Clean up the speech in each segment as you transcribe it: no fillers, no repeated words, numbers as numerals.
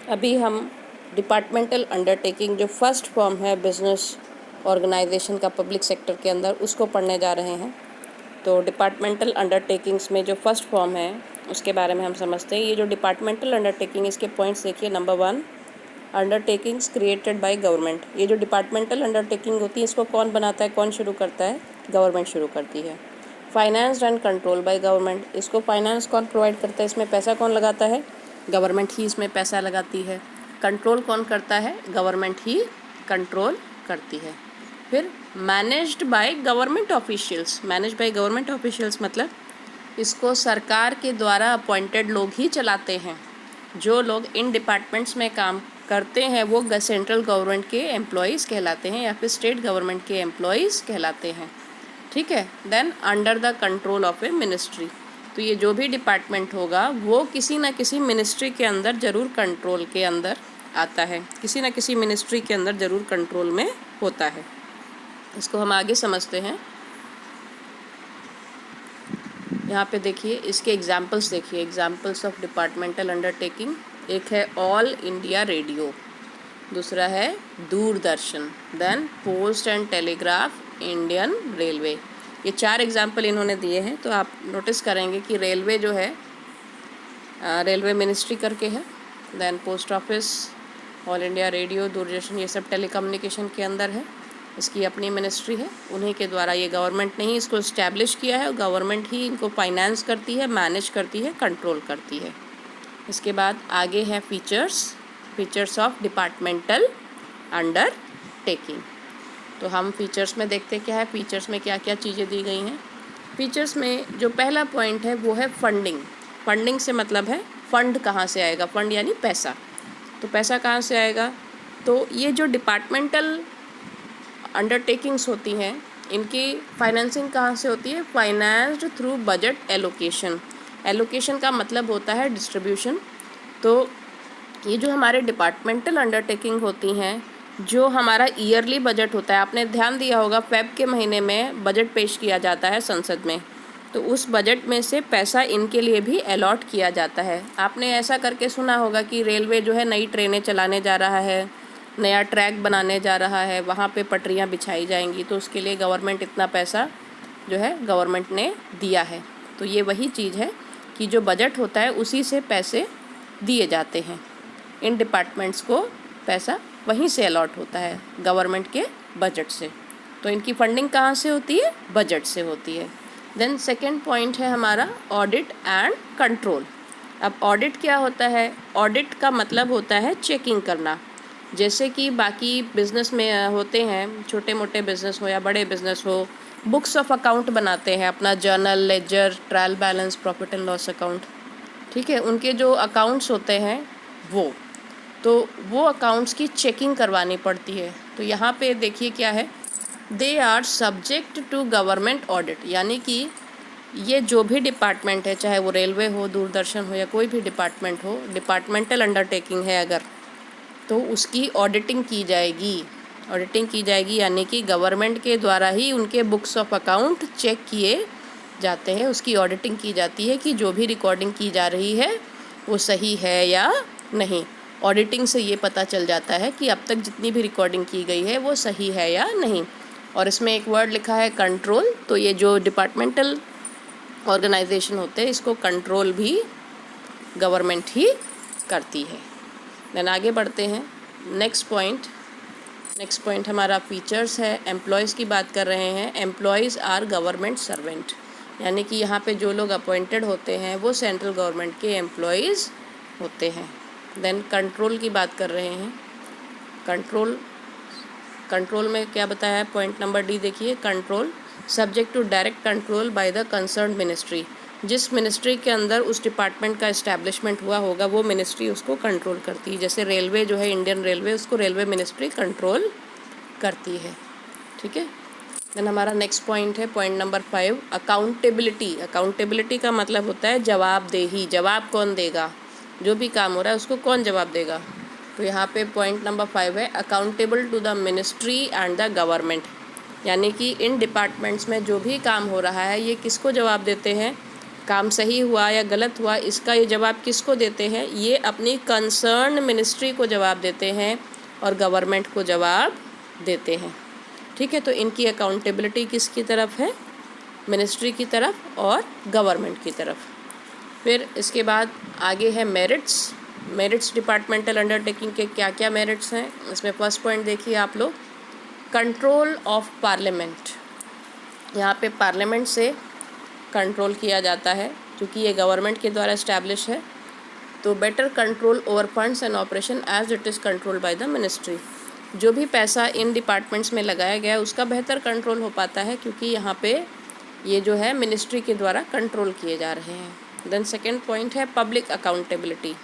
अभी हम departmental undertaking जो फर्स्ट फॉर्म है बिजनेस ऑर्गेनाइजेशन का पब्लिक सेक्टर के अंदर, उसको पढ़ने जा रहे हैं। तो डिपार्टमेंटल अंडरटेकिंग्स में जो फर्स्ट फॉर्म है उसके बारे में हम समझते हैं। ये जो डिपार्टमेंटल अंडरटेकिंग, इसके पॉइंट्स देखिए। Number 1, undertakings created by government. ये जो डिपार्टमेंटल अंडरटेकिंग होती है, इसको कौन बनाता है, कौन शुरू करता है? गवर्नमेंट शुरू करती है। Financed and control by government. इसको फाइनेंस कौन प्रोवाइड करता है, इसमें पैसा कौन लगाता है? गवर्नमेंट ही इसमें पैसा लगाती है। कंट्रोल कौन करता है? गवर्नमेंट ही कंट्रोल करती है। फिर managed by government officials. Manage by government officials मतलब इसको सरकार के द्वारा अपॉइंटेड लोग ही चलाते हैं। जो लोग इन डिपार्टमेंट्स में काम करते हैं वो सेंट्रल गवर्नमेंट के एम्प्लॉयज़ कहलाते हैं या फिर स्टेट गवर्नमेंट के एम्प्लॉयज़ कहलाते हैं। ठीक है। Then under the control of a ministry. तो ये जो भी डिपार्टमेंट होगा वो किसी न किसी मिनिस्ट्री के अंदर ज़रूर कंट्रोल के अंदर आता है, किसी न किसी मिनिस्ट्री के अंदर ज़रूर कंट्रोल में होता है। इसको हम आगे समझते हैं। यहाँ पे देखिए, इसके एग्जाम्पल्स देखिए, एग्जाम्पल्स ऑफ डिपार्टमेंटल अंडरटेकिंग। एक है ऑल इंडिया रेडियो, दूसरा है Doordarshan, then post and telegraph, Indian railway. ये 4 एग्जाम्पल इन्होंने दिए हैं। तो आप नोटिस करेंगे कि रेलवे जो है रेलवे मिनिस्ट्री करके है, then post office, all India radio, Doordarshan, ये सब टेलीकम्युनिकेशन के अंदर है। इसकी अपनी मिनिस्ट्री है, उन्हीं के द्वारा, ये गवर्नमेंट ने ही इसको इस्टेब्लिश किया है और गवर्नमेंट ही इनको फाइनेंस करती है, मैनेज करती है, कंट्रोल करती है। इसके बाद आगे है फीचर्स ऑफ डिपार्टमेंटल अंडरटेकिंग। तो हम फीचर्स में देखते क्या है, फीचर्स में क्या क्या चीज़ें दी गई हैं। फीचर्स में जो पहला पॉइंट है वो है फंडिंग। फंडिंग से मतलब है फंड कहाँ से आएगा, फंड यानी पैसा। तो पैसा कहाँ से आएगा? तो ये जो डिपार्टमेंटल अंडरटेकिंग्स होती हैं, इनकी फाइनेंसिंग कहाँ से होती है? Financed through budget allocation. Allocation का मतलब होता है डिस्ट्रीब्यूशन। तो ये जो हमारे डिपार्टमेंटल अंडरटेकिंग होती हैं, जो हमारा ईयरली बजट होता है, आपने ध्यान दिया होगा फेब के महीने में बजट पेश किया जाता है संसद में, तो उस बजट में से पैसा इनके लिए भी अलॉट किया जाता है। आपने ऐसा करके सुना होगा कि रेलवे जो है नई ट्रेनें चलाने जा रहा है, नया ट्रैक बनाने जा रहा है, वहाँ पे पटरियाँ बिछाई जाएंगी, तो उसके लिए गवर्नमेंट इतना पैसा जो है गवर्नमेंट ने दिया है। तो ये वही चीज़ है कि जो बजट होता है उसी से पैसे दिए जाते हैं। इन डिपार्टमेंट्स को पैसा वहीं से अलॉट होता है, गवर्नमेंट के बजट से। तो इनकी फंडिंग कहाँ से होती है? बजट से होती है। देन सेकेंड पॉइंट है हमारा ऑडिट एंड कंट्रोल। अब ऑडिट क्या होता है? ऑडिट का मतलब होता है चेकिंग करना। जैसे कि बाकी बिज़नेस में होते हैं, छोटे मोटे बिज़नेस हो या बड़े बिज़नेस हो, बुक्स ऑफ अकाउंट बनाते हैं, अपना journal, ledger, trial balance, profit and loss account. ठीक है। उनके जो अकाउंट्स होते हैं वो अकाउंट्स की चेकिंग करवानी पड़ती है। तो यहाँ पे देखिए क्या है, they are subject to government audit. यानी कि ये जो भी डिपार्टमेंट है, चाहे वो रेलवे हो, दूरदर्शन हो या कोई भी डिपार्टमेंट हो, डिपार्टमेंटल अंडरटेकिंग है अगर, तो उसकी ऑडिटिंग की जाएगी। ऑडिटिंग की जाएगी यानी कि गवर्नमेंट के द्वारा ही उनके बुक्स ऑफ अकाउंट चेक किए जाते हैं, उसकी ऑडिटिंग की जाती है कि जो भी रिकॉर्डिंग की जा रही है वो सही है या नहीं। ऑडिटिंग से ये पता चल जाता है कि अब तक जितनी भी रिकॉर्डिंग की गई है वो सही है या नहीं। और इसमें एक वर्ड लिखा है कंट्रोल। तो ये जो डिपार्टमेंटल ऑर्गेनाइजेशन होते हैं, इसको कंट्रोल भी गवर्नमेंट ही करती है। देन आगे बढ़ते हैं। नेक्स्ट पॉइंट हमारा फीचर्स है। एम्प्लॉयज़ की बात कर रहे हैं। एम्प्लॉयज़ आर गवर्नमेंट सर्वेंट, यानी कि यहाँ पे जो लोग अपॉइंटेड होते हैं वो सेंट्रल गवर्नमेंट के एम्प्लॉयज़ होते हैं। देन कंट्रोल की बात कर रहे हैं। कंट्रोल में क्या बताया है? पॉइंट नंबर डी देखिए, control subject to direct control by the concern ministry. जिस मिनिस्ट्री के अंदर उस डिपार्टमेंट का इस्टेब्लिशमेंट हुआ होगा वो मिनिस्ट्री उसको कंट्रोल करती है। जैसे रेलवे जो है, इंडियन रेलवे, उसको रेलवे मिनिस्ट्री कंट्रोल करती है। ठीक है। देन हमारा नेक्स्ट पॉइंट है पॉइंट नंबर 5, अकाउंटेबिलिटी। अकाउंटेबिलिटी का मतलब होता है जवाबदेही। जवाब कौन देगा? जो भी काम हो रहा है उसको कौन जवाब देगा? तो यहाँ पे पॉइंट नंबर 5 है accountable to the ministry and the government. यानी कि इन डिपार्टमेंट्स में जो भी काम हो रहा है ये किसको जवाब देते हैं? काम सही हुआ या गलत हुआ, इसका ये जवाब किसको देते हैं? ये अपनी कंसर्न मिनिस्ट्री को जवाब देते हैं और गवर्नमेंट को जवाब देते हैं। ठीक है, तो इनकी अकाउंटेबिलिटी किसकी तरफ है? मिनिस्ट्री की तरफ और गवर्नमेंट की तरफ। फिर इसके बाद आगे है मेरिट्स। मेरिट्स डिपार्टमेंटल अंडरटेकिंग के क्या क्या मेरिट्स हैं? इसमें फर्स्ट पॉइंट देखिए आप लोग, कंट्रोल ऑफ पार्लियामेंट। यहाँ पे पार्लियामेंट से कंट्रोल किया जाता है क्योंकि ये गवर्नमेंट के द्वारा इस्टेब्लिश है। तो better control over funds and operation as it is controlled by the ministry. जो भी पैसा इन डिपार्टमेंट्स में लगाया गया है उसका बेहतर कंट्रोल हो पाता है क्योंकि यहाँ पे ये जो है मिनिस्ट्री के द्वारा कंट्रोल किए जा रहे हैं। देन सेकेंड पॉइंट है पब्लिक अकाउंटेबिलिटी।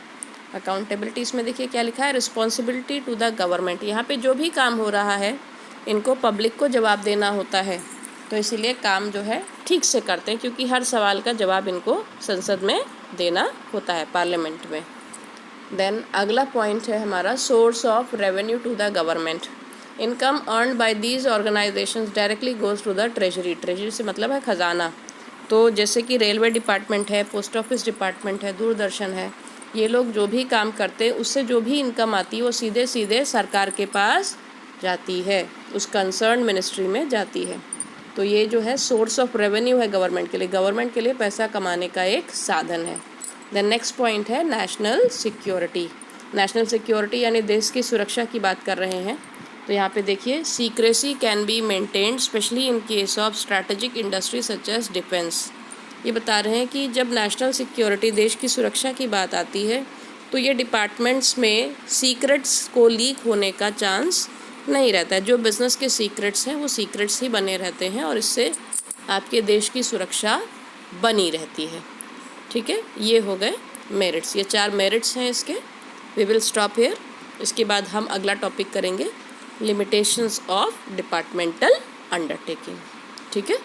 अकाउंटेबिलिटी इसमें देखिए क्या लिखा है, रिस्पॉन्सिबिलिटी टू द गवर्नमेंट। यहाँ पे जो भी काम हो रहा है इनको पब्लिक को जवाब देना होता है, तो इसीलिए काम जो है ठीक से करते हैं क्योंकि हर सवाल का जवाब इनको संसद में देना होता है, पार्लियामेंट में। देन अगला पॉइंट है हमारा source of revenue to the government. Income earned by these organisations directly goes to the treasury. Treasury से मतलब है खजाना। तो जैसे कि रेलवे डिपार्टमेंट है, पोस्ट ऑफिस डिपार्टमेंट है, दूरदर्शन है, ये लोग जो भी काम करते हैं उससे जो भी इनकम आती है वो सीधे सीधे सरकार के पास जाती है, उस कंसर्न मिनिस्ट्री में जाती है। तो ये जो है सोर्स ऑफ रेवेन्यू है गवर्नमेंट के लिए, गवर्नमेंट के लिए पैसा कमाने का एक साधन है। देन नेक्स्ट पॉइंट है नेशनल सिक्योरिटी। नेशनल सिक्योरिटी यानी देश की सुरक्षा की बात कर रहे हैं। तो यहाँ पे देखिए, secrecy can be maintained specially in case of strategic industry such as defence. ये बता रहे हैं कि जब नेशनल सिक्योरिटी, देश की सुरक्षा की बात आती है तो ये डिपार्टमेंट्स में सीक्रेट्स को लीक होने का चांस नहीं रहता है। जो बिज़नेस के सीक्रेट्स हैं वो सीक्रेट्स ही बने रहते हैं और इससे आपके देश की सुरक्षा बनी रहती है। ठीक है, ये हो गए मेरिट्स। ये 4 मेरिट्स हैं इसके। We will stop here. इसके बाद हम अगला टॉपिक करेंगे लिमिटेशंस ऑफ डिपार्टमेंटल अंडरटेकिंग। ठीक है।